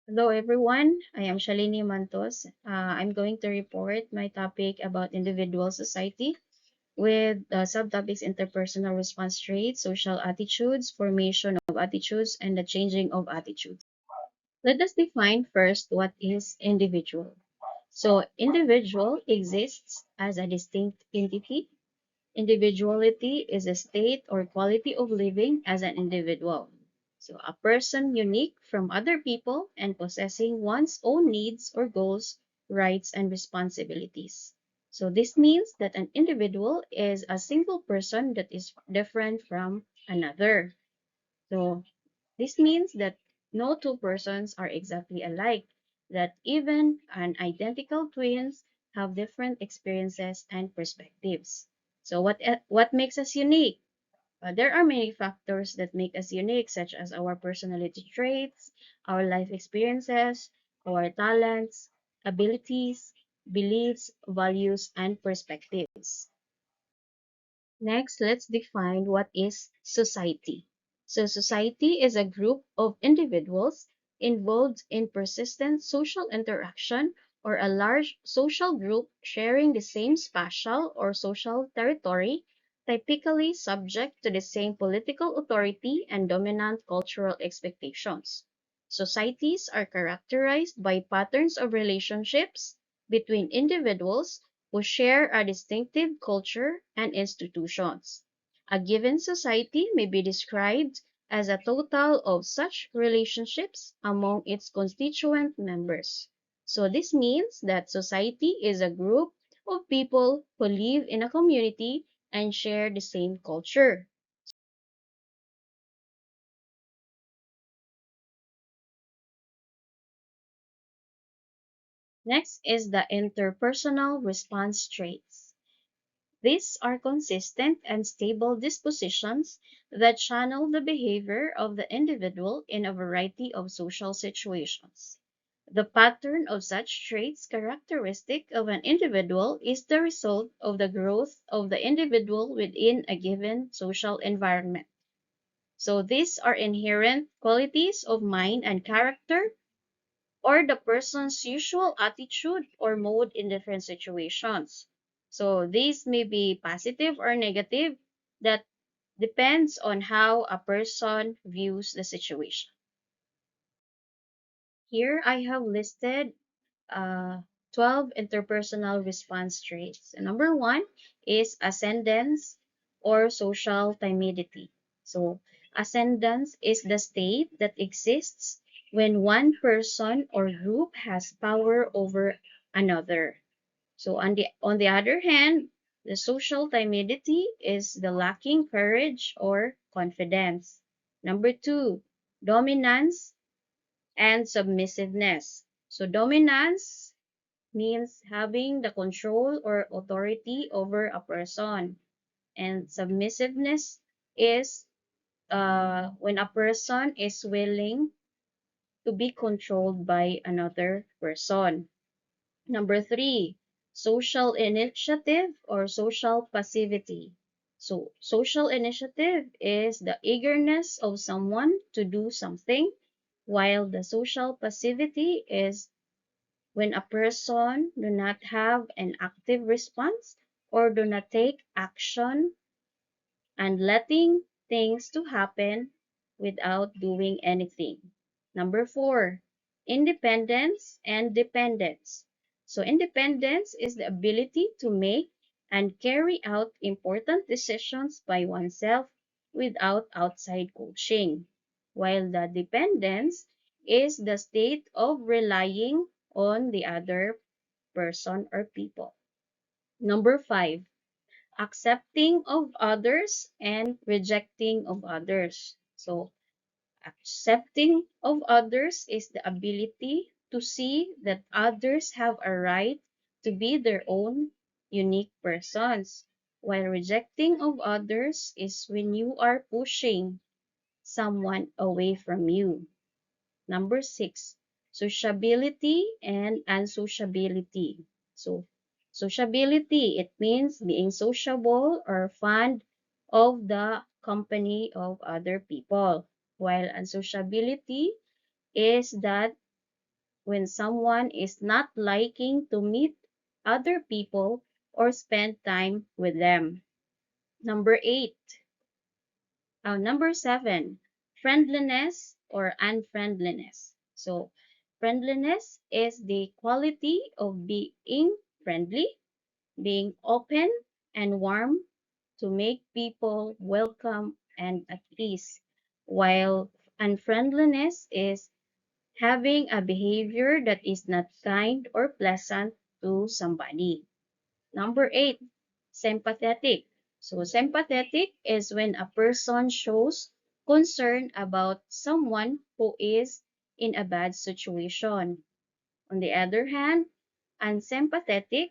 Hello everyone, I am Shalini Mantos. I'm going to report my topic about individual society with subtopics interpersonal response traits, social attitudes, formation of attitudes, and the changing of attitudes. Let us define first what is individual. So individual exists as a distinct entity. Individuality is a state or quality of living as an individual. So, a person unique from other people and possessing one's own needs or goals, rights, and responsibilities. So, this means that an individual is a single person that is different from another. So, this means that no two persons are exactly alike, that even an identical twins have different experiences and perspectives. So what makes us unique? There are many factors that make us unique, such as our personality traits, our life experiences, our talents, abilities, beliefs, values, and perspectives. Next, let's define what is society. So society is a group of individuals involved in persistent social interaction or a large social group sharing the same spatial or social territory, typically subject to the same political authority and dominant cultural expectations. Societies are characterized by patterns of relationships between individuals who share a distinctive culture and institutions. A given society may be described as a total of such relationships among its constituent members. So this means that society is a group of people who live in a community and share the same culture. Next is the interpersonal response traits. These are consistent and stable dispositions that channel the behavior of the individual in a variety of social situations. The pattern of such traits characteristic of an individual is the result of the growth of the individual within a given social environment. So these are inherent qualities of mind and character or the person's usual attitude or mode in different situations. So these may be positive or negative. That depends on how a person views the situation. Here I have listed uh, 12 interpersonal response traits. Number one is ascendance or social timidity. So, ascendance is the state that exists when one person or group has power over another. So, on the other hand, the social timidity is the lacking courage or confidence. Number two, dominance and submissiveness. So, dominance means having the control or authority over a person. And submissiveness is when a person is willing to be controlled by another person. Number three, social initiative or social passivity. So, social initiative is the eagerness of someone to do something, while the social passivity is when a person do not have an active response or do not take action and letting things to happen without doing anything. Number four, independence and dependence. So independence is the ability to make and carry out important decisions by oneself without outside coaching, while the dependence is the state of relying on the other person or people. Number five, accepting of others and rejecting of others. So, accepting of others is the ability to see that others have a right to be their own unique persons, while rejecting of others is when you are pushing someone away from you. Number six, sociability and unsociability. So, sociability, it means being sociable or fond of the company of other people. While unsociability is that when someone is not liking to meet other people or spend time with them. Number eight, Number seven, friendliness or unfriendliness. So, friendliness is the quality of being friendly, being open and warm to make people welcome and at peace, while unfriendliness is having a behavior that is not kind or pleasant to somebody. Number eight, sympathetic. So, sympathetic is when a person shows concern about someone who is in a bad situation. On the other hand, unsympathetic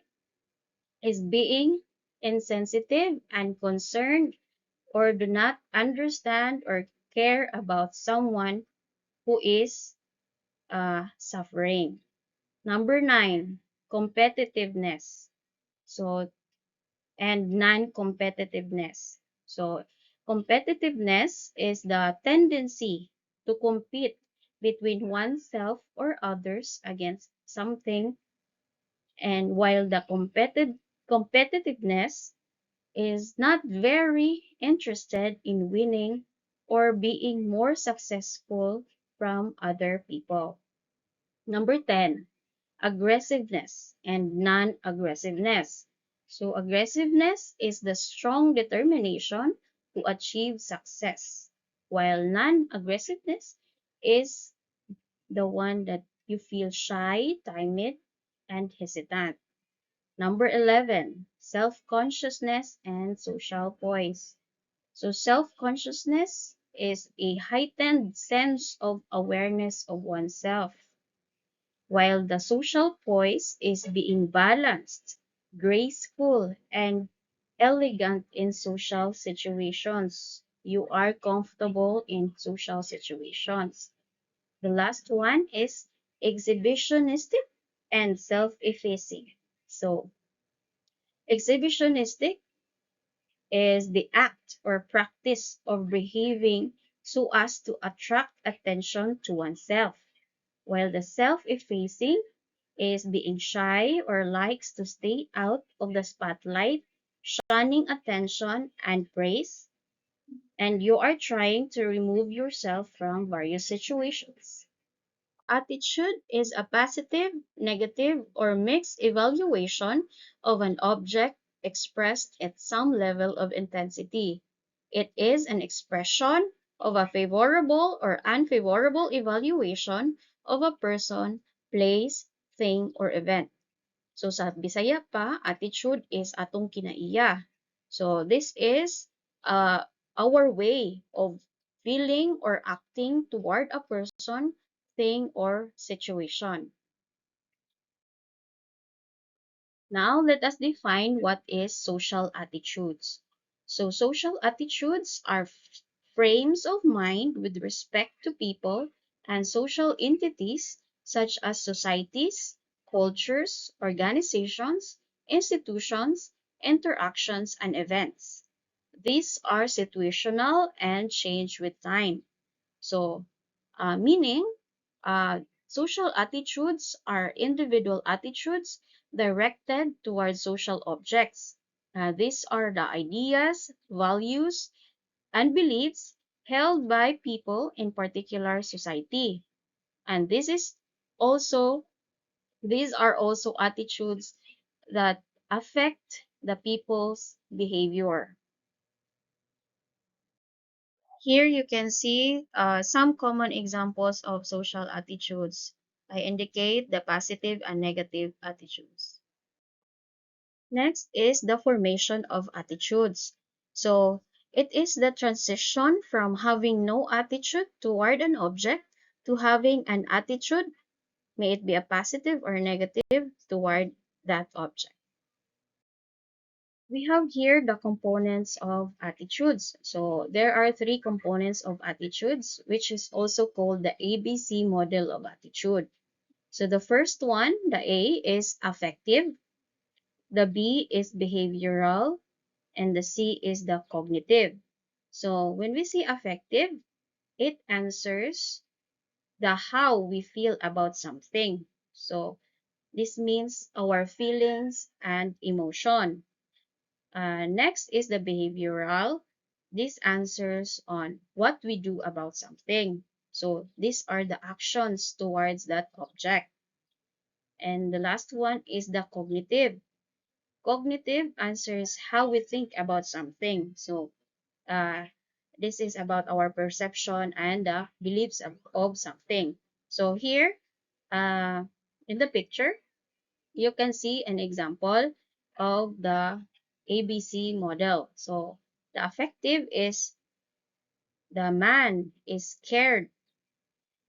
is being insensitive and concerned or do not understand or care about someone who is suffering. Number nine, competitiveness. So, and non-competitiveness. So, competitiveness is the tendency to compete between oneself or others against something, and while the competitiveness is not very interested in winning or being more successful from other people. Number 10, aggressiveness and non-aggressiveness. So aggressiveness is the strong determination to achieve success, while non-aggressiveness is the one that you feel shy, timid, and hesitant. Number 11, self-consciousness and social poise. So self-consciousness is a heightened sense of awareness of oneself, while the social poise is being balanced, graceful, and elegant in social situations. You are comfortable in social situations. The last one is exhibitionistic and self-effacing. So, exhibitionistic is the act or practice of behaving so as to attract attention to oneself, while the self-effacing is being shy or likes to stay out of the spotlight, shunning attention and praise, and you are trying to remove yourself from various situations. Attitude is a positive, negative, or mixed evaluation of an object expressed at some level of intensity. It is an expression of a favorable or unfavorable evaluation of a person, place, thing, or event. So sa Bisaya pa, attitude is atong kinaiya. So this is our way of feeling or acting toward a person, thing, or situation. Now let us define what is social attitudes. So social attitudes are frames of mind with respect to people and social entities such as societies, cultures, organizations, institutions, interactions, and events. These are situational and change with time. So, meaning social attitudes are individual attitudes directed towards social objects. These are the ideas, values, and beliefs held by people in particular society. And also these are also attitudes that affect the people's behavior. Here you can see some common examples of social attitudes. I indicate the positive and negative attitudes. Next is the formation of attitudes. So it is the transition from having no attitude toward an object to having an attitude, may it be a positive or negative, toward that object. We have here the components of attitudes. So there are three components of attitudes, which is also called the ABC model of attitude. So the first one, the A, is affective, the B is behavioral, and the C is the cognitive. So when we say affective, it answers the how we feel about something. So this means our feelings and emotion. Next is the behavioral. This answers on what we do about something. So these are the actions towards that object. And the last one is the cognitive. Cognitive answers how we think about something. So uh, this is about our perception and the beliefs of something. So here uh, in the picture, you can see an example of the ABC model. So the affective is the man is scared.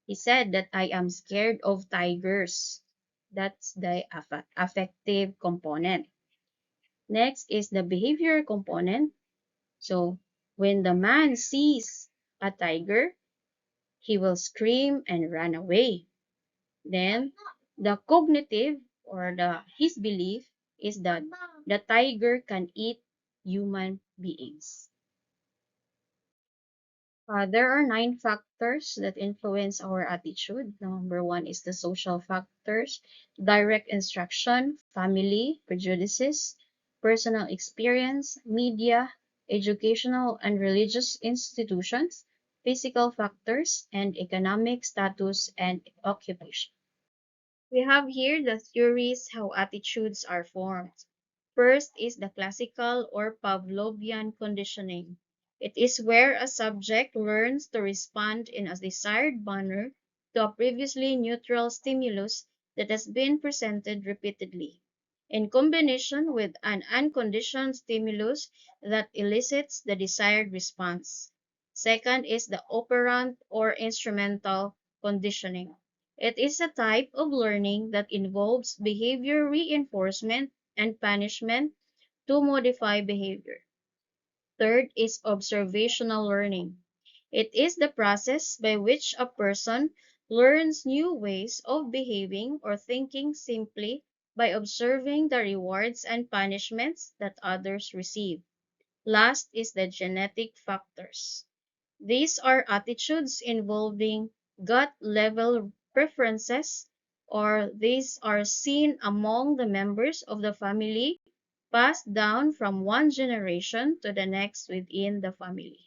He said that I am scared of tigers. That's the affective component. Next is the behavior component. So when the man sees a tiger, he will scream and run away. Then the cognitive or the his belief is that the tiger can eat human beings. There are 9 factors that influence our attitude. Number one is the social factors, direct instruction, family, prejudices, personal experience, media, educational and religious institutions, physical factors, and economic status and occupation. We have here the theories how attitudes are formed. First is the classical or Pavlovian conditioning. It is where a subject learns to respond in a desired manner to a previously neutral stimulus that has been presented repeatedly, in combination with an unconditioned stimulus that elicits the desired response. Second is the operant or instrumental conditioning. It is a type of learning that involves behavior reinforcement and punishment to modify behavior. Third is observational learning. It is the process by which a person learns new ways of behaving or thinking simply by observing the rewards and punishments that others receive. Last is the genetic factors. These are attitudes involving gut level preferences, or these are seen among the members of the family, passed down from one generation to the next within the family.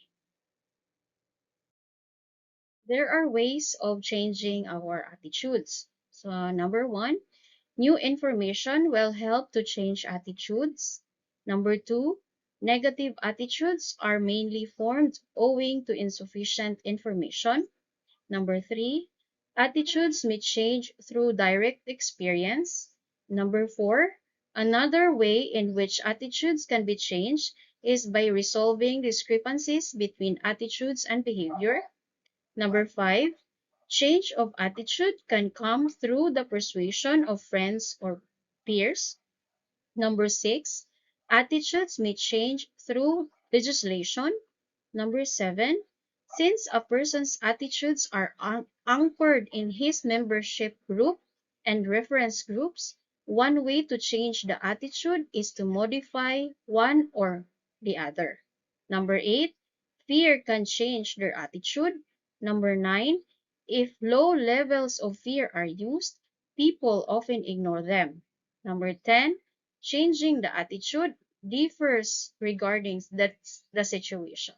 There are ways of changing our attitudes. So, number one, new information will help to change attitudes. Number two, negative attitudes are mainly formed owing to insufficient information. Number three, attitudes may change through direct experience. Number four, another way in which attitudes can be changed is by resolving discrepancies between attitudes and behavior. Number five, change of attitude can come through the persuasion of friends or peers. Number six, attitudes may change through legislation. Number seven, since a person's attitudes are anchored in his membership group and reference groups, one way to change the attitude is to modify one or the other. Number eight, fear can change their attitude. Number nine, if low levels of fear are used, people often ignore them. Number 10, changing the attitude differs regarding the situation.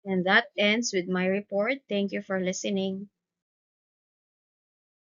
And that ends with my report. Thank you for listening.